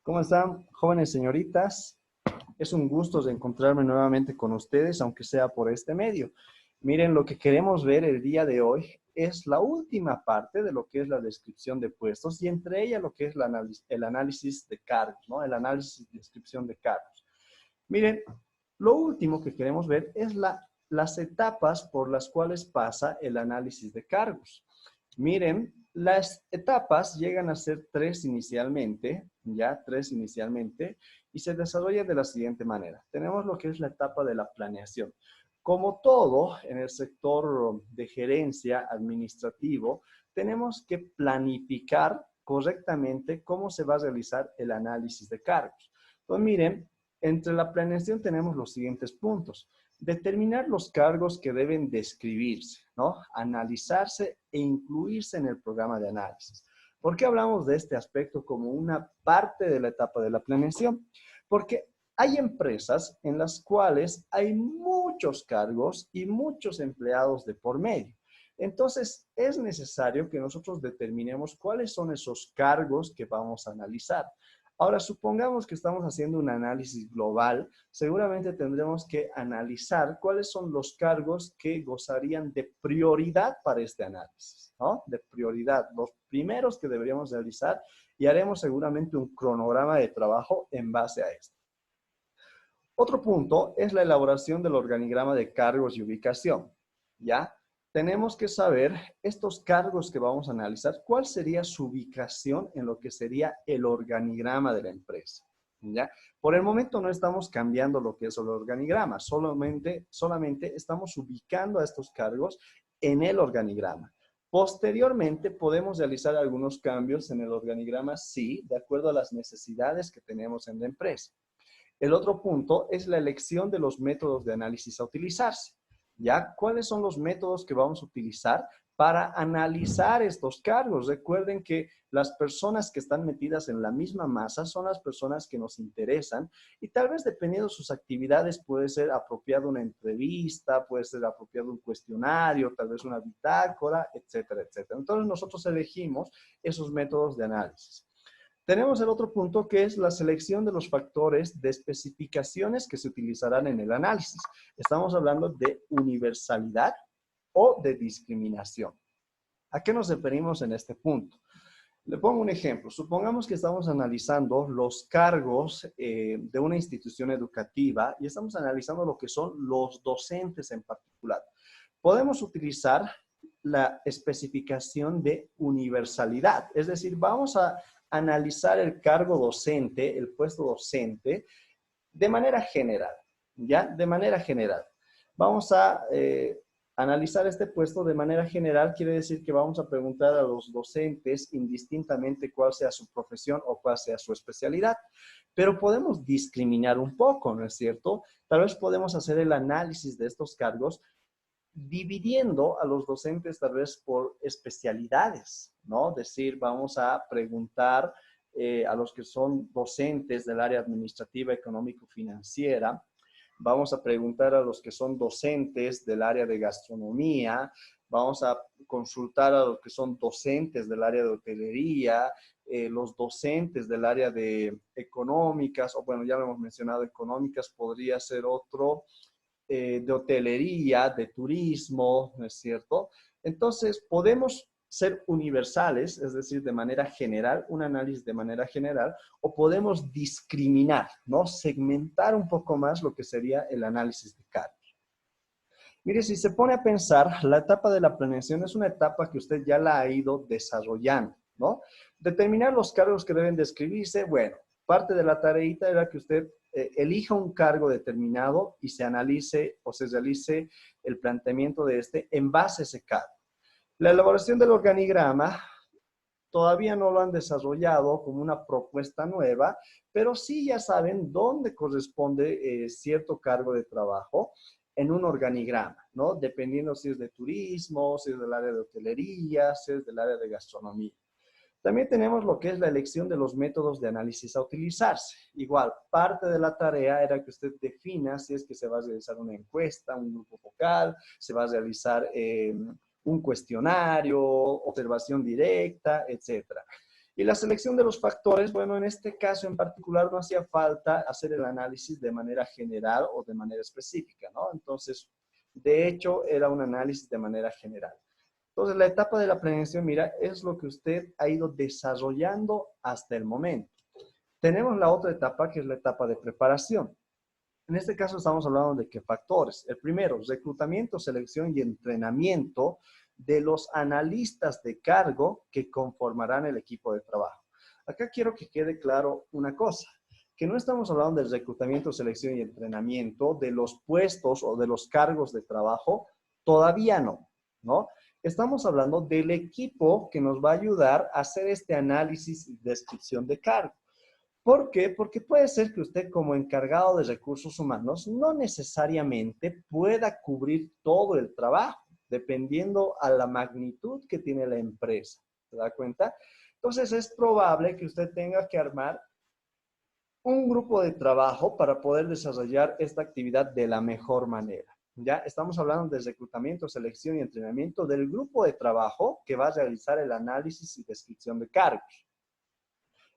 ¿Cómo están, jóvenes señoritas? Es un gusto de encontrarme nuevamente con ustedes, aunque sea por este medio. Miren, lo que queremos ver el día de hoy es la última parte de lo que es la descripción de puestos y entre ellas lo que es el análisis de cargos, ¿no? El análisis de descripción de cargos. Miren, lo último que queremos ver es las etapas por las cuales pasa el análisis de cargos. Miren, las etapas llegan a ser tres inicialmente, ya tres inicialmente, y se desarrolla de la siguiente manera. Tenemos lo que es la etapa de la planeación. Como todo en el sector de gerencia administrativo, tenemos que planificar correctamente cómo se va a realizar el análisis de cargos. Pues miren, entre la planeación tenemos los siguientes puntos. Determinar los cargos que deben describirse, ¿no? Analizarse e incluirse en el programa de análisis. ¿Por qué hablamos de este aspecto como una parte de la etapa de la planeación? Porque hay empresas en las cuales hay muchos cargos y muchos empleados de por medio. Entonces, es necesario que nosotros determinemos cuáles son esos cargos que vamos a analizar. Ahora, supongamos que estamos haciendo un análisis global, seguramente tendremos que analizar cuáles son los cargos que gozarían de prioridad para este análisis, ¿no? De prioridad, los primeros que deberíamos realizar y haremos seguramente un cronograma de trabajo en base a esto. Otro punto es la elaboración del organigrama de cargos y ubicación, ¿ya? Tenemos que saber estos cargos que vamos a analizar, cuál sería su ubicación en lo que sería el organigrama de la empresa, ¿ya? Por el momento no estamos cambiando lo que es el organigrama, solamente estamos ubicando a estos cargos en el organigrama. Posteriormente podemos realizar algunos cambios en el organigrama, sí, de acuerdo a las necesidades que tenemos en la empresa. El otro punto es la elección de los métodos de análisis a utilizarse. ¿Ya? ¿Cuáles son los métodos que vamos a utilizar para analizar estos cargos? Recuerden que las personas que están metidas en la misma masa son las personas que nos interesan y tal vez dependiendo de sus actividades puede ser apropiado una entrevista, puede ser apropiado un cuestionario, tal vez una bitácora, etcétera, etcétera. Entonces nosotros elegimos esos métodos de análisis. Tenemos el otro punto que es la selección de los factores de especificaciones que se utilizarán en el análisis. Estamos hablando de universalidad o de discriminación. ¿A qué nos referimos en este punto? Le pongo un ejemplo. Supongamos que estamos analizando los cargos de una institución educativa y estamos analizando lo que son los docentes en particular. Podemos utilizar la especificación de universalidad, es decir, vamos a analizar el cargo docente, el puesto docente, de manera general, ¿ya? De manera general. Vamos a analizar este puesto de manera general, quiere decir que vamos a preguntar a los docentes indistintamente cuál sea su profesión o cuál sea su especialidad. Pero podemos discriminar un poco, ¿no es cierto? Tal vez podemos hacer el análisis de estos cargos dividiendo a los docentes tal vez por especialidades, ¿no? Decir, vamos a preguntar a los que son docentes del área administrativa, económico-financiera, vamos a preguntar a los que son docentes del área de gastronomía, vamos a consultar a los que son docentes del área de hotelería, los docentes del área de económicas, o bueno, ya lo hemos mencionado, económicas podría ser otro, de hotelería, de turismo, ¿no es cierto? Entonces, podemos ser universales, es decir, de manera general, un análisis de manera general, o podemos discriminar, ¿no? Segmentar un poco más lo que sería el análisis de cargos. Mire, si se pone a pensar, la etapa de la planeación es una etapa que usted ya la ha ido desarrollando, ¿no? Determinar los cargos que deben describirse, bueno, parte de la tareita era que usted elija un cargo determinado y se analice o se realice el planteamiento de este en base a ese cargo. La elaboración del organigrama todavía no lo han desarrollado como una propuesta nueva, pero sí ya saben dónde corresponde cierto cargo de trabajo en un organigrama, ¿no? Dependiendo si es de turismo, si es del área de hotelería, si es del área de gastronomía. También tenemos lo que es la elección de los métodos de análisis a utilizarse. Igual, parte de la tarea era que usted defina si es que se va a realizar una encuesta, un grupo focal, se va a realizar un cuestionario, observación directa, etcétera. Y la selección de los factores, bueno, en este caso en particular no hacía falta hacer el análisis de manera general o de manera específica, ¿no? Entonces, de hecho, era un análisis de manera general. Entonces, la etapa de la planeación, mira, es lo que usted ha ido desarrollando hasta el momento. Tenemos la otra etapa, que es la etapa de preparación. En este caso estamos hablando de qué factores. El primero, reclutamiento, selección y entrenamiento de los analistas de cargo que conformarán el equipo de trabajo. Acá quiero que quede claro una cosa, que no estamos hablando del reclutamiento, selección y entrenamiento de los puestos o de los cargos de trabajo, todavía no, ¿no? Estamos hablando del equipo que nos va a ayudar a hacer este análisis y descripción de cargo. ¿Por qué? Porque puede ser que usted como encargado de recursos humanos no necesariamente pueda cubrir todo el trabajo, dependiendo a la magnitud que tiene la empresa. ¿Se da cuenta? Entonces es probable que usted tenga que armar un grupo de trabajo para poder desarrollar esta actividad de la mejor manera. Ya estamos hablando de reclutamiento, selección y entrenamiento del grupo de trabajo que va a realizar el análisis y descripción de cargos.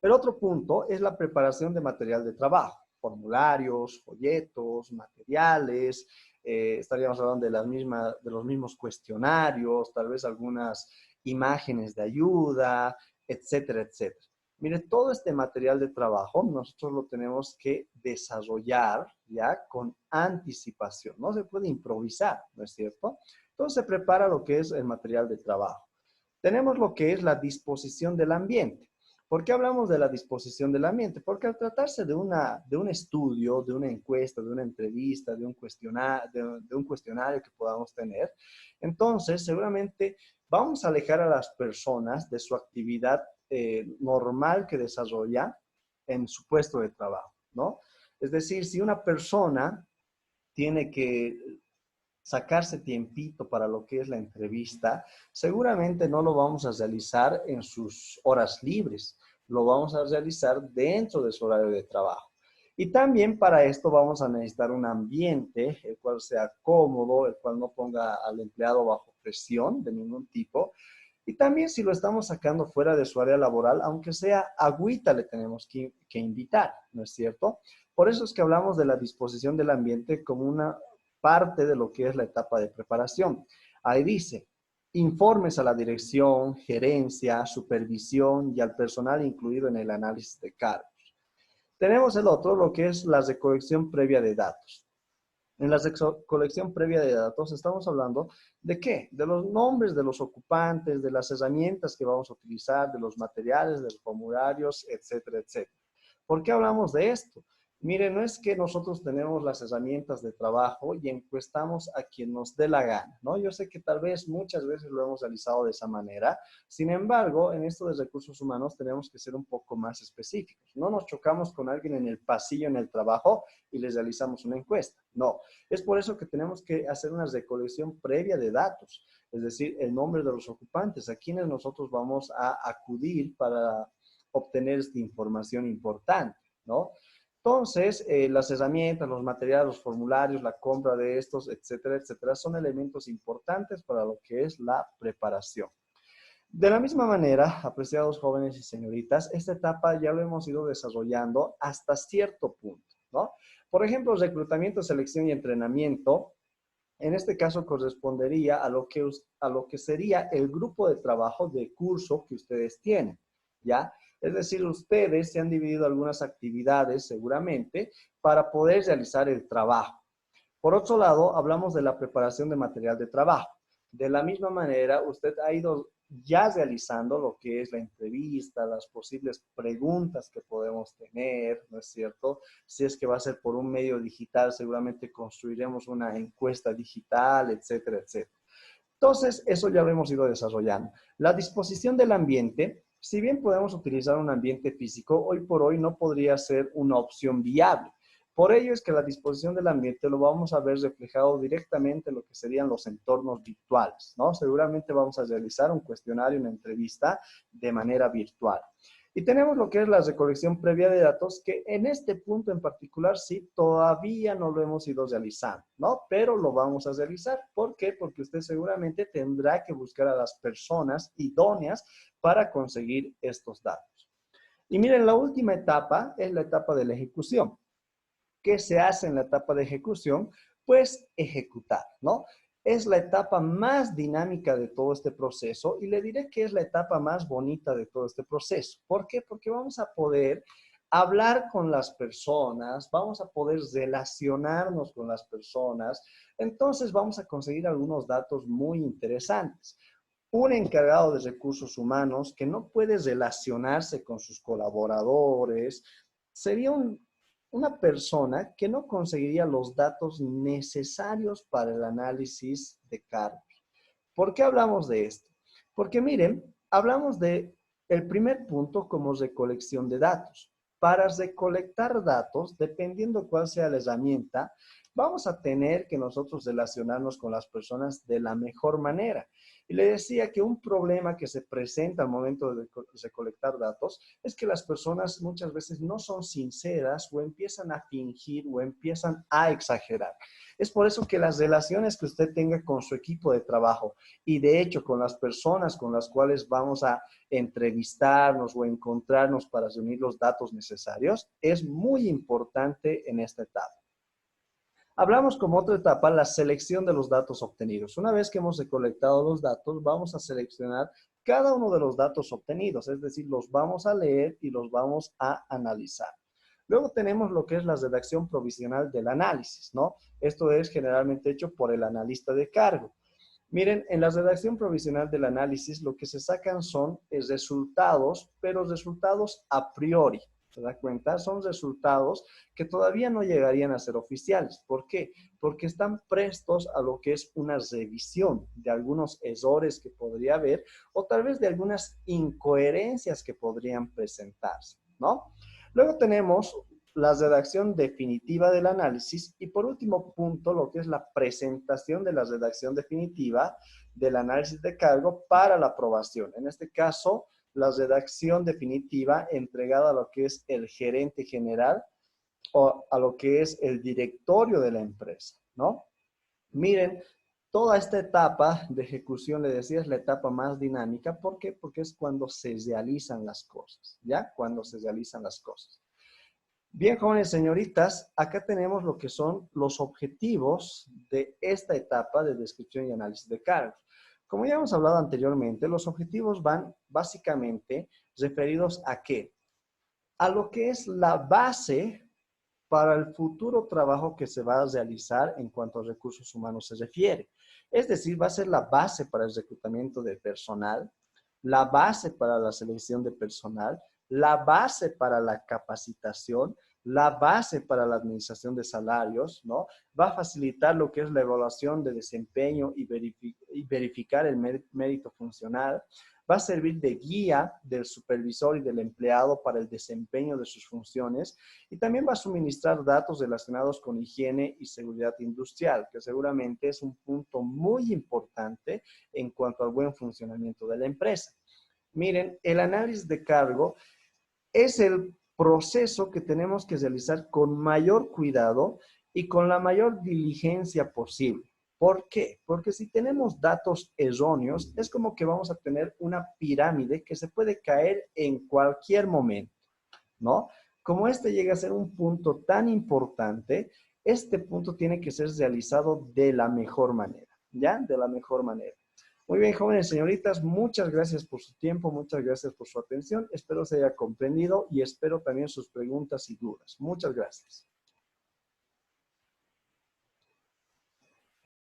El otro punto es la preparación de material de trabajo, formularios, folletos, materiales, estaríamos hablando de de los mismos cuestionarios, tal vez algunas imágenes de ayuda, etcétera, etcétera. Mire, todo este material de trabajo nosotros lo tenemos que desarrollar ya con anticipación, no se puede improvisar, ¿no es cierto? Entonces se prepara lo que es el material de trabajo. Tenemos lo que es la disposición del ambiente. ¿Por qué hablamos de la disposición del ambiente? Porque al tratarse de un estudio, de una encuesta, de una entrevista, de un cuestionario que podamos tener, entonces seguramente vamos a alejar a las personas de su actividad normal que desarrolla en su puesto de trabajo, ¿no? Es decir, si una persona tiene que sacarse tiempito para lo que es la entrevista, seguramente no lo vamos a realizar en sus horas libres, lo vamos a realizar dentro de su horario de trabajo. Y también para esto vamos a necesitar un ambiente el cual sea cómodo, el cual no ponga al empleado bajo presión de ningún tipo. Y también si lo estamos sacando fuera de su área laboral, aunque sea agüita le tenemos que invitar, ¿no es cierto? Por eso es que hablamos de la disposición del ambiente como una parte de lo que es la etapa de preparación. Ahí dice, informes a la dirección, gerencia, supervisión y al personal incluido en el análisis de cargos. Tenemos el otro, lo que es la recolección previa de datos. En la colección previa de datos estamos hablando de qué? De los nombres de los ocupantes, de las herramientas que vamos a utilizar, de los materiales, de los formularios, etcétera, etcétera. ¿Por qué hablamos de esto? Mire, no es que nosotros tenemos las herramientas de trabajo y encuestamos a quien nos dé la gana, ¿no? Yo sé que tal vez muchas veces lo hemos realizado de esa manera. Sin embargo, en esto de recursos humanos tenemos que ser un poco más específicos. No nos chocamos con alguien en el pasillo, en el trabajo y les realizamos una encuesta. No, es por eso que tenemos que hacer una recolección previa de datos, es decir, el nombre de los ocupantes, a quienes nosotros vamos a acudir para obtener esta información importante, ¿no? Entonces, las herramientas, los materiales, los formularios, la compra de estos, etcétera, etcétera, son elementos importantes para lo que es la preparación. De la misma manera, apreciados jóvenes y señoritas, esta etapa ya lo hemos ido desarrollando hasta cierto punto, ¿no? Por ejemplo, reclutamiento, selección y entrenamiento, en este caso correspondería a a lo que sería el grupo de trabajo de curso que ustedes tienen, ¿ya? Es decir, ustedes se han dividido algunas actividades seguramente para poder realizar el trabajo. Por otro lado, hablamos de la preparación de material de trabajo. De la misma manera, usted ha ido ya realizando lo que es la entrevista, las posibles preguntas que podemos tener, ¿no es cierto? Si es que va a ser por un medio digital, seguramente construiremos una encuesta digital, etcétera, etcétera. Entonces, eso ya lo hemos ido desarrollando. La disposición del ambiente, si bien podemos utilizar un ambiente físico, hoy por hoy no podría ser una opción viable. Por ello es que la disposición del ambiente lo vamos a ver reflejado directamente en lo que serían los entornos virtuales, ¿no? Seguramente vamos a realizar un cuestionario, una entrevista de manera virtual. Y tenemos lo que es la recolección previa de datos, que en este punto en particular sí, todavía no lo hemos ido realizando, ¿no? Pero lo vamos a realizar. ¿Por qué? Porque usted seguramente tendrá que buscar a las personas idóneas para conseguir estos datos. Y miren, la última etapa es la etapa de la ejecución. ¿Qué se hace en la etapa de ejecución? Pues ejecutar, ¿no? Es la etapa más dinámica de todo este proceso y le diré que es la etapa más bonita de todo este proceso. ¿Por qué? Porque vamos a poder hablar con las personas, vamos a poder relacionarnos con las personas, entonces vamos a conseguir algunos datos muy interesantes. Un encargado de recursos humanos que no puede relacionarse con sus colaboradores sería una persona que no conseguiría los datos necesarios para el análisis de cargos. ¿Por qué hablamos de esto? Porque miren, hablamos de el primer punto como recolección de datos. Para recolectar datos, dependiendo cuál sea la herramienta, vamos a tener que nosotros relacionarnos con las personas de la mejor manera. Y le decía que un problema que se presenta al momento de recolectar datos es que las personas muchas veces no son sinceras o empiezan a fingir o empiezan a exagerar. Es por eso que las relaciones que usted tenga con su equipo de trabajo y de hecho con las personas con las cuales vamos a entrevistarnos o encontrarnos para reunir los datos necesarios es muy importante en esta etapa. Hablamos como otra etapa la selección de los datos obtenidos. Una vez que hemos recolectado los datos, vamos a seleccionar cada uno de los datos obtenidos, es decir, los vamos a leer y los vamos a analizar. Luego tenemos lo que es la redacción provisional del análisis, ¿no? Esto es generalmente hecho por el analista de cargo. Miren, en la redacción provisional del análisis lo que se sacan son resultados, pero resultados a priori. ¿Se da cuenta? Son resultados que todavía no llegarían a ser oficiales. ¿Por qué? Porque están prestos a lo que es una revisión de algunos errores que podría haber o tal vez de algunas incoherencias que podrían presentarse, ¿no? Luego tenemos la redacción definitiva del análisis y por último punto lo que es la presentación de la redacción definitiva del análisis de cargo para la aprobación. En este caso, la redacción definitiva entregada a lo que es el gerente general o a lo que es el directorio de la empresa, ¿no? Miren, toda esta etapa de ejecución, le decía, es la etapa más dinámica. ¿Por qué? Porque es cuando se realizan las cosas, ¿ya? Cuando se realizan las cosas. Bien, jóvenes señoritas, acá tenemos lo que son los objetivos de esta etapa de descripción y análisis de cargos. Como ya hemos hablado anteriormente, los objetivos van básicamente referidos a qué? A lo que es la base para el futuro trabajo que se va a realizar en cuanto a recursos humanos se refiere. Es decir, va a ser la base para el reclutamiento de personal, la base para la selección de personal, la base para la capacitación, la base para la administración de salarios, ¿no? Va a facilitar lo que es la evaluación de desempeño y verificar el mérito funcional. Va a servir de guía del supervisor y del empleado para el desempeño de sus funciones y también va a suministrar datos relacionados con higiene y seguridad industrial, que seguramente es un punto muy importante en cuanto al buen funcionamiento de la empresa. Miren, el análisis de cargo es el proceso que tenemos que realizar con mayor cuidado y con la mayor diligencia posible. ¿Por qué? Porque si tenemos datos erróneos, es como que vamos a tener una pirámide que se puede caer en cualquier momento, ¿no? Como este llega a ser un punto tan importante, este punto tiene que ser realizado de la mejor manera, ¿ya? De la mejor manera. Muy bien, jóvenes señoritas, muchas gracias por su tiempo, muchas gracias por su atención. Espero se haya comprendido y espero también sus preguntas y dudas. Muchas gracias.